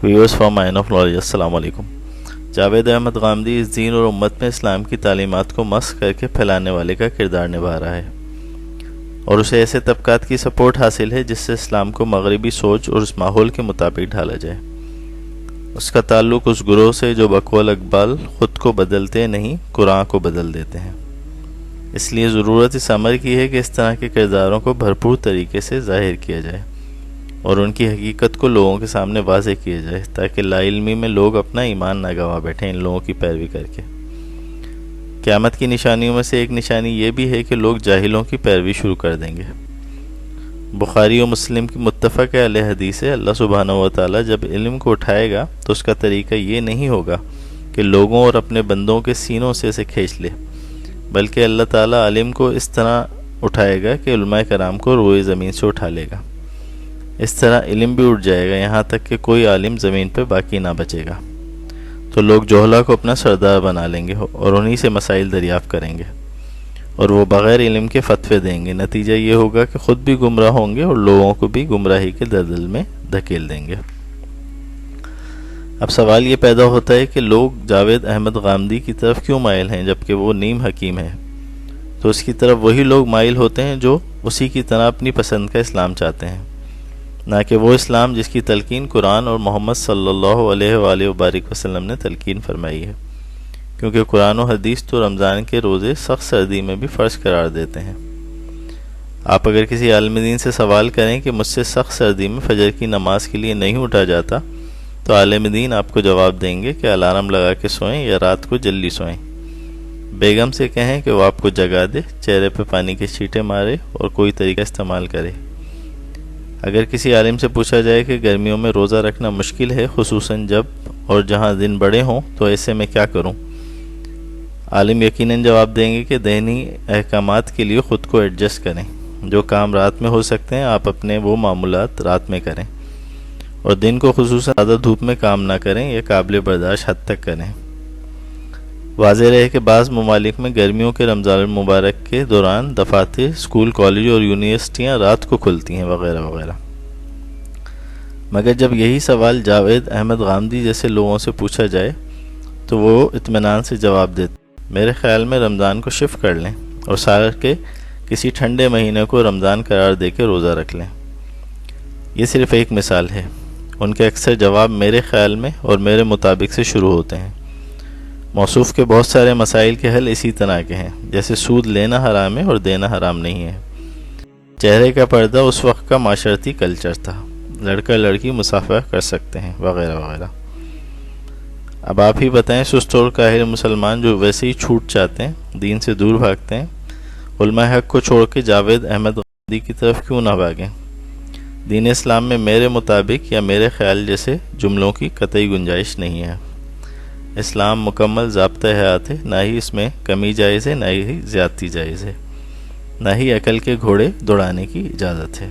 Viewers from mine of knowledge, السلام علیکم۔ جاوید احمد غامدی اس دین اور امت میں اسلام کی تعلیمات کو مسخ کر کے پھیلانے والے کا کردار نبھا رہا ہے، اور اسے ایسے طبقات کی سپورٹ حاصل ہے جس سے اسلام کو مغربی سوچ اور اس ماحول کے مطابق ڈھالا جائے۔ اس کا تعلق اس گروہ سے جو بقول اقبال خود کو بدلتے نہیں، قرآن کو بدل دیتے ہیں۔ اس لیے ضرورت اس امر کی ہے کہ اس طرح کے کرداروں کو بھرپور طریقے سے ظاہر کیا جائے اور ان کی حقیقت کو لوگوں کے سامنے واضح کیا جائے، تاکہ لا علمی میں لوگ اپنا ایمان نہ گنوا بیٹھیں ان لوگوں کی پیروی کر کے۔ قیامت کی نشانیوں میں سے ایک نشانی یہ بھی ہے کہ لوگ جاہلوں کی پیروی شروع کر دیں گے۔ بخاری و مسلم کی متفق علیہ حدیث ہے، اللہ سبحانہ و تعالیٰ جب علم کو اٹھائے گا تو اس کا طریقہ یہ نہیں ہوگا کہ لوگوں اور اپنے بندوں کے سینوں سے اسے کھینچ لے، بلکہ اللہ تعالیٰ علم کو اس طرح اٹھائے گا کہ علماء کرام کو روئے زمین سے اٹھا لے گا۔ اس طرح علم بھی اٹھ جائے گا یہاں تک کہ کوئی عالم زمین پہ باقی نہ بچے گا، تو لوگ جوہلا کو اپنا سردار بنا لیں گے اور انہی سے مسائل دریافت کریں گے، اور وہ بغیر علم کے فتوے دیں گے۔ نتیجہ یہ ہوگا کہ خود بھی گمراہ ہوں گے اور لوگوں کو بھی گمراہی کے دلدل میں دھکیل دیں گے۔ اب سوال یہ پیدا ہوتا ہے کہ لوگ جاوید احمد غامدی کی طرف کیوں مائل ہیں جبکہ وہ نیم حکیم ہے؟ تو اس کی طرف وہی لوگ مائل ہوتے ہیں جو اسی کی طرح اپنی پسند کا اسلام چاہتے ہیں، نہ کہ وہ اسلام جس کی تلقین قرآن اور محمد صلی اللہ علیہ وآلہ وبارک وسلم نے تلقین فرمائی ہے، کیونکہ قرآن و حدیث تو رمضان کے روزے سخت سردی میں بھی فرض قرار دیتے ہیں۔ آپ اگر کسی عالم دین سے سوال کریں کہ مجھ سے سخت سردی میں فجر کی نماز کے لیے نہیں اٹھا جاتا، تو عالم دین آپ کو جواب دیں گے کہ الارم لگا کے سوئیں یا رات کو جلدی سوئیں۔ بیگم سے کہیں کہ وہ آپ کو جگا دے، چہرے پہ پانی کے چھینٹے مارے اور کوئی طریقہ استعمال کرے۔ اگر کسی عالم سے پوچھا جائے کہ گرمیوں میں روزہ رکھنا مشکل ہے، خصوصاً جب اور جہاں دن بڑے ہوں، تو ایسے میں کیا کروں؟ عالم یقیناً جواب دیں گے کہ ذہنی احکامات کے لیے خود کو ایڈجسٹ کریں، جو کام رات میں ہو سکتے ہیں آپ اپنے وہ معمولات رات میں کریں، اور دن کو خصوصاً زیادہ دھوپ میں کام نہ کریں یا قابل برداشت حد تک کریں۔ واضح رہے کہ بعض ممالک میں گرمیوں کے رمضان المبارک کے دوران دفاتر، اسکول، کالج اور یونیورسٹیاں رات کو کھلتی ہیں وغیرہ وغیرہ۔ مگر جب یہی سوال جاوید احمد غامدی جیسے لوگوں سے پوچھا جائے تو وہ اطمینان سے جواب دیتے، میرے خیال میں رمضان کو شفٹ کر لیں اور سال کے کسی ٹھنڈے مہینے کو رمضان قرار دے کے روزہ رکھ لیں۔ یہ صرف ایک مثال ہے، ان کے اکثر جواب میرے خیال میں اور میرے مطابق سے شروع ہوتے ہیں۔ موصوف کے بہت سارے مسائل کے حل اسی طرح کے ہیں، جیسے سود لینا حرام ہے اور دینا حرام نہیں ہے، چہرے کا پردہ اس وقت کا معاشرتی کلچر تھا، لڑکا لڑکی مصافحہ کر سکتے ہیں، وغیرہ وغیرہ۔ اب آپ ہی بتائیں، سست اور کاہل مسلمان جو ویسے ہی چھوٹ چاہتے ہیں، دین سے دور بھاگتے ہیں، علماء حق کو چھوڑ کے جاوید احمد غامدی کی طرف کیوں نہ بھاگیں؟ دین اسلام میں میرے مطابق یا میرے خیال جیسے جملوں کی قطعی گنجائش نہیں ہے۔ اسلام مکمل ضابطہ حیات ہے، نہ ہی اس میں کمی جائز ہے، نہ ہی زیادتی جائز ہے، نہ ہی عقل کے گھوڑے دوڑانے کی اجازت ہے۔